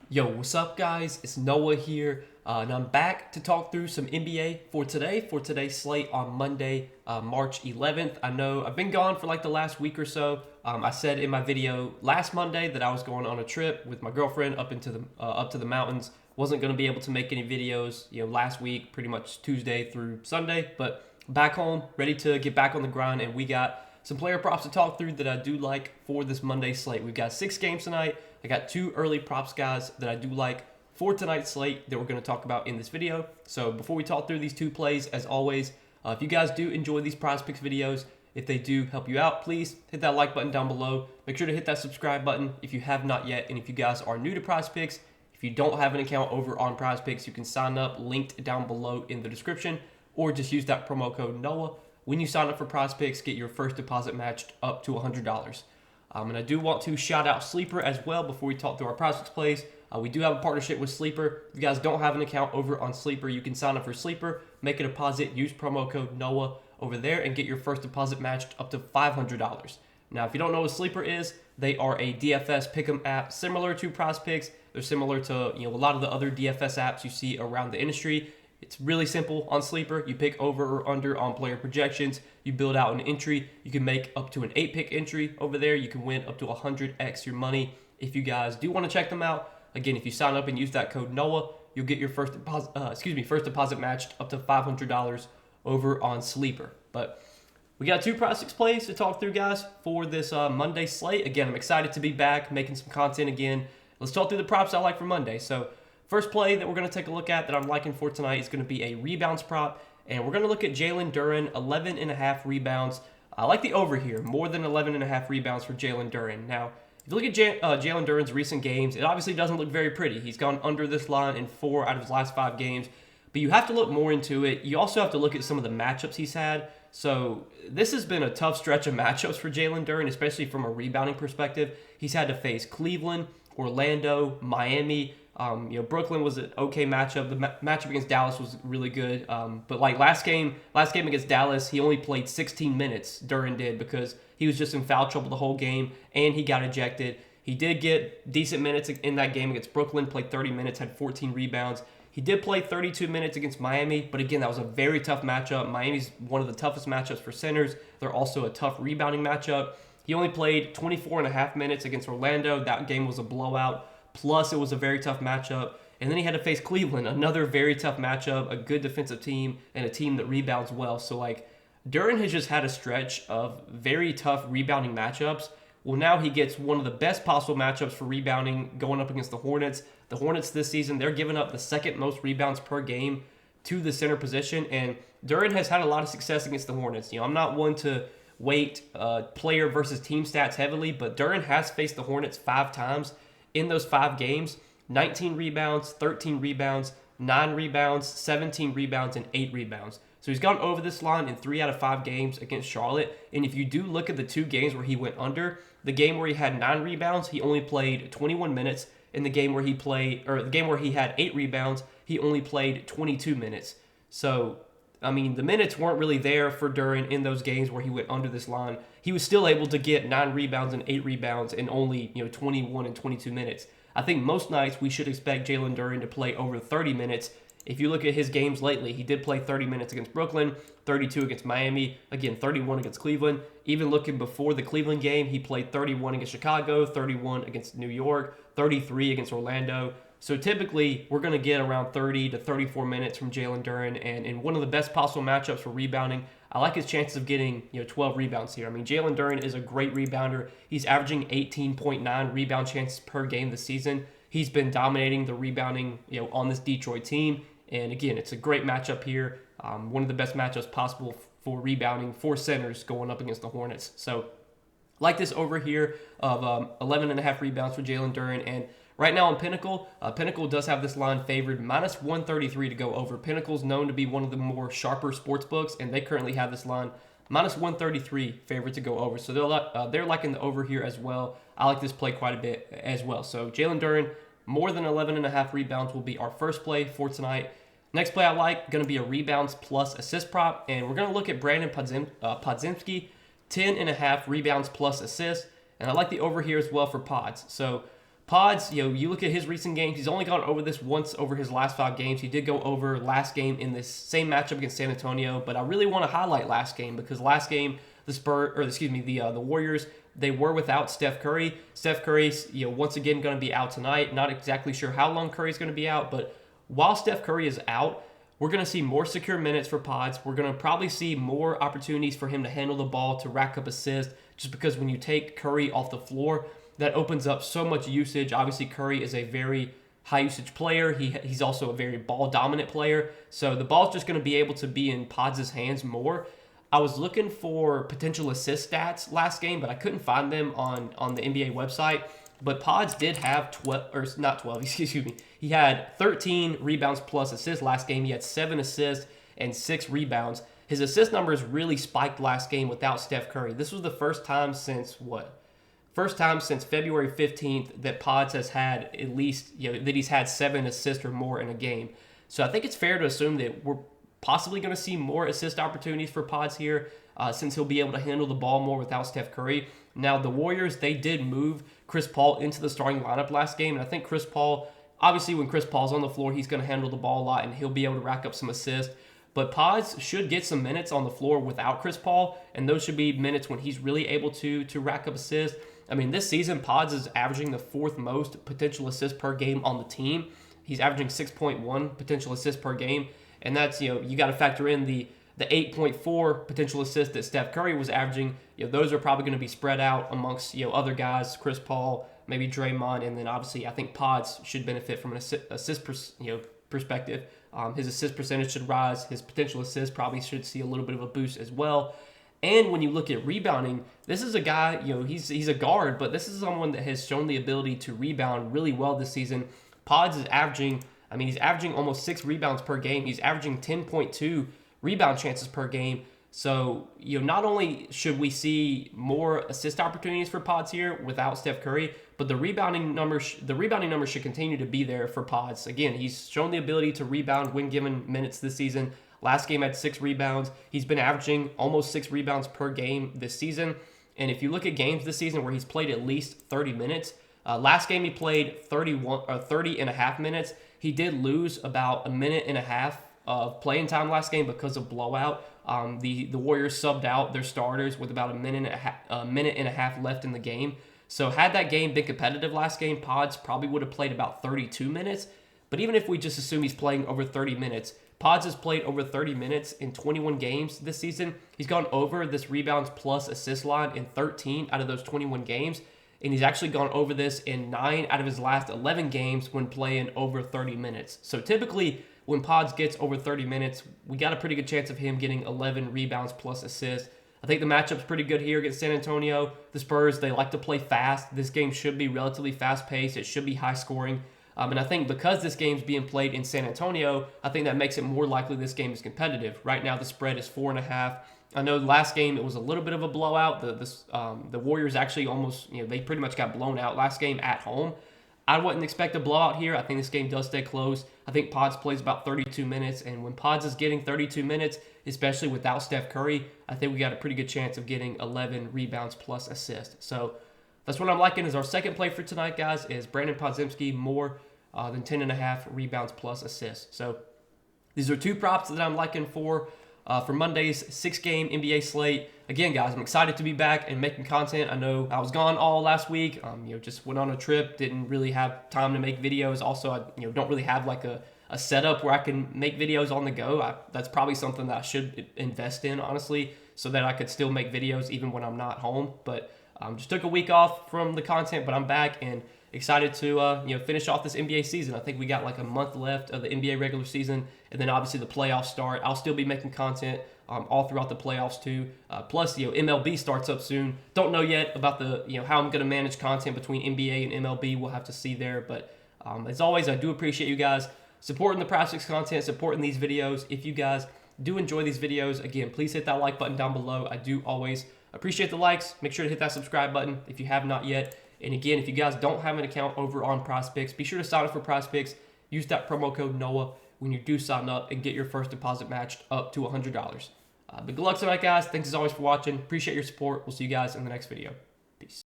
Yo, what's up, guys? It's Noah here, and I'm back to talk through some NBA for today's slate on Monday, March 11th. I know I've been gone for like the last week or so. I said in my video last Monday that I was going on a trip with my girlfriend up to the mountains. Wasn't going to be able to make any videos, last week, pretty much Tuesday through Sunday, but back home, ready to get back on the grind, and we got some player props to talk through that I do like for this Monday slate. We've got 6 games tonight. I got 2 early props guys that I do like for tonight's slate that we're going to talk about in this video. So before we talk through these 2 plays, as always, if you guys do enjoy these Prizepicks videos, if they do help you out, please hit that like button down below. Make sure to hit that subscribe button if you have not yet. And if you guys are new to Prizepicks, if you don't have an account over on Prizepicks, you can sign up, linked down below in the description, or just use that promo code NOAH. When you sign up for Prizepicks, get your first deposit matched up to $100. And I do want to shout out Sleeper as well before we talk through our Prizepicks plays. We do have a partnership with Sleeper. If you guys don't have an account over on Sleeper, you can sign up for Sleeper, make a deposit, use promo code NOAH over there, and get your first deposit matched up to $500. Now, if you don't know what Sleeper is, they are a DFS pick'em app similar to Prizepicks. They're similar to a lot of the other DFS apps you see around the industry. It's really simple on Sleeper. You pick over or under on player projections. You build out an entry. You can make up to an 8-pick entry over there. You can win up to 100x your money. If you guys do want to check them out, again, if you sign up and use that code NOAH, you'll get your first deposit matched up to $500 over on Sleeper. But we got 2 Prizepicks plays to talk through, guys, for this Monday slate. Again, I'm excited to be back, making some content again. Let's talk through the props I like for Monday. So first play that we're going to take a look at that I'm liking for tonight is going to be a rebounds prop. And we're going to look at Jalen Duren, 11.5 rebounds. I like the over here, more than 11.5 rebounds for Jalen Duren. Now, if you look at Jalen Duren's recent games, it obviously doesn't look very pretty. He's gone under this line in 4 out of his last 5 games. But you have to look more into it. You also have to look at some of the matchups he's had. So this has been a tough stretch of matchups for Jalen Duren, especially from a rebounding perspective. He's had to face Cleveland, Orlando, Miami. Brooklyn was an okay matchup. The matchup against Dallas was really good. But like last game against Dallas, he only played 16 minutes. Duren did, because he was just in foul trouble the whole game, and he got ejected. He did get decent minutes in that game against Brooklyn. Played 30 minutes, had 14 rebounds. He did play 32 minutes against Miami, but again, that was a very tough matchup. Miami's one of the toughest matchups for centers. They're also a tough rebounding matchup. He only played 24 and a half minutes against Orlando. That game was a blowout. Plus, it was a very tough matchup. And then he had to face Cleveland, another very tough matchup, a good defensive team, and a team that rebounds well. So, Duren has just had a stretch of very tough rebounding matchups. Well, now he gets one of the best possible matchups for rebounding going up against the Hornets. The Hornets this season, they're giving up the second most rebounds per game to the center position. And Duren has had a lot of success against the Hornets. I'm not one to weight player versus team stats heavily, but Duren has faced the Hornets 5 times. In those 5 games, 19 rebounds, 13 rebounds, 9 rebounds, 17 rebounds, and 8 rebounds. So he's gone over this line in 3 out of 5 games against Charlotte. And if you do look at the 2 games where he went under, the game where he had 9 rebounds, he only played 21 minutes. In the game where he had 8 rebounds, he only played 22 minutes. So, the minutes weren't really there for Duren in those games where he went under this line. He was still able to get 9 rebounds and 8 rebounds in only 21 and 22 minutes. I think most nights we should expect Jalen Duren to play over 30 minutes. If you look at his games lately, he did play 30 minutes against Brooklyn, 32 against Miami, again 31 against Cleveland. Even looking before the Cleveland game, he played 31 against Chicago, 31 against New York, 33 against Orlando. So typically, we're going to get around 30 to 34 minutes from Jalen Duren, and in one of the best possible matchups for rebounding, I like his chances of getting 12 rebounds here. Jalen Duren is a great rebounder. He's averaging 18.9 rebound chances per game this season. He's been dominating the rebounding on this Detroit team, and again, it's a great matchup here. One of the best matchups possible for rebounding for centers going up against the Hornets. So, like this over here of 11.5 rebounds for Jalen Duren. And right now on Pinnacle, Pinnacle does have this line favored minus 133 to go over. Pinnacle's known to be one of the more sharper sports books, and they currently have this line minus 133 favored to go over. So they're liking the over here as well. I like this play quite a bit as well. So Jalen Duren, more than 11.5 rebounds will be our first play for tonight. Next play I like, going to be a rebounds plus assist prop, and we're going to look at Brandon Podziemski, 10.5 rebounds plus assists, and I like the over here as well for pods. So Pods, you look at his recent games, he's only gone over this once over his last 5 games. He did go over last game in this same matchup against San Antonio, but I really want to highlight last game because last game the Warriors, they were without Steph Curry. Steph Curry's, once again going to be out tonight. Not exactly sure how long Curry's going to be out, but while Steph Curry is out, we're going to see more secure minutes for Pods. We're going to probably see more opportunities for him to handle the ball, to rack up assists, just because when you take Curry off the floor, that opens up so much usage. Obviously, Curry is a very high usage player. He's also a very ball dominant player. So the ball's just going to be able to be in Pods' hands more. I was looking for potential assist stats last game, but I couldn't find them on the NBA website. But Pods did have 12, or not 12, excuse me. He had 13 rebounds plus assists last game. He had 7 assists and 6 rebounds. His assist numbers really spiked last game without Steph Curry. This was the first time since February 15th that Pods has had at least, that he's had 7 assists or more in a game. So I think it's fair to assume that we're possibly going to see more assist opportunities for Pods here since he'll be able to handle the ball more without Steph Curry. Now, the Warriors, they did move Chris Paul into the starting lineup last game, and I think Chris Paul, obviously when Chris Paul's on the floor, he's going to handle the ball a lot and he'll be able to rack up some assists. But Pods should get some minutes on the floor without Chris Paul, and those should be minutes when he's really able to rack up assists. I mean, this season, Pods is averaging the 4th most potential assists per game on the team. He's averaging 6.1 potential assists per game, and that's, you got to factor in the 8.4 potential assists that Steph Curry was averaging. Those are probably going to be spread out amongst, other guys, Chris Paul, maybe Draymond, and then obviously I think Pods should benefit from an assist perspective. His assist percentage should rise. His potential assists probably should see a little bit of a boost as well. And when you look at rebounding, this is a guy, he's a guard, but this is someone that has shown the ability to rebound really well this season. Pods is averaging, he's averaging almost 6 rebounds per game. He's averaging 10.2 rebound chances per game. So, not only should we see more assist opportunities for Pods here without Steph Curry, but the rebounding numbers should continue to be there for Pods. Again, he's shown the ability to rebound when given minutes this season. Last game had 6 rebounds. He's been averaging almost 6 rebounds per game this season. And if you look at games this season where he's played at least 30 minutes, last game he played 30 and a half minutes. He did lose about a minute and a half of playing time last game because of blowout. The Warriors subbed out their starters with about a minute and a half left in the game. So had that game been competitive last game, Pods probably would have played about 32 minutes. But even if we just assume he's playing over 30 minutes, Pods has played over 30 minutes in 21 games this season. He's gone over this rebounds plus assist line in 13 out of those 21 games. And he's actually gone over this in 9 out of his last 11 games when playing over 30 minutes. So typically, when Pods gets over 30 minutes, we got a pretty good chance of him getting 11 rebounds plus assists. I think the matchup's pretty good here against San Antonio. The Spurs, they like to play fast. This game should be relatively fast-paced. It should be high-scoring. And I think because this game's being played in San Antonio, I think that makes it more likely this game is competitive. Right now, the spread is 4.5. I know last game it was a little bit of a blowout. The Warriors actually almost, they pretty much got blown out last game at home. I wouldn't expect a blowout here. I think this game does stay close. I think Pods plays about 32 minutes, and when Pods is getting 32 minutes, especially without Steph Curry, I think we got a pretty good chance of getting 11 rebounds plus assists. So that's what I'm liking as our second play for tonight, guys, is Brandon Podziemski more than 10.5 rebounds plus assists. So these are 2 props that I'm liking for Monday's 6-game NBA slate. Again, guys, I'm excited to be back and making content. I know I was gone all last week. Just went on a trip, didn't really have time to make videos. Also, I don't really have like a setup where I can make videos on the go. That's probably something that I should invest in, honestly, so that I could still make videos even when I'm not home. But just took a week off from the content, but I'm back and excited to finish off this NBA season. I think we got like a month left of the NBA regular season, and then obviously the playoffs start. I'll still be making content all throughout the playoffs too. Plus, MLB starts up soon. Don't know yet about the how I'm going to manage content between NBA and MLB. We'll have to see there. But as always, I do appreciate you guys supporting the Prizepicks content, supporting these videos. If you guys do enjoy these videos, again, please hit that like button down below. I do always appreciate the likes. Make sure to hit that subscribe button if you have not yet. And again, if you guys don't have an account over on Prizepicks, be sure to sign up for Prizepicks. Use that promo code NOAH when you do sign up and get your first deposit matched up to $100. But good luck tonight, guys. Thanks as always for watching. Appreciate your support. We'll see you guys in the next video. Peace.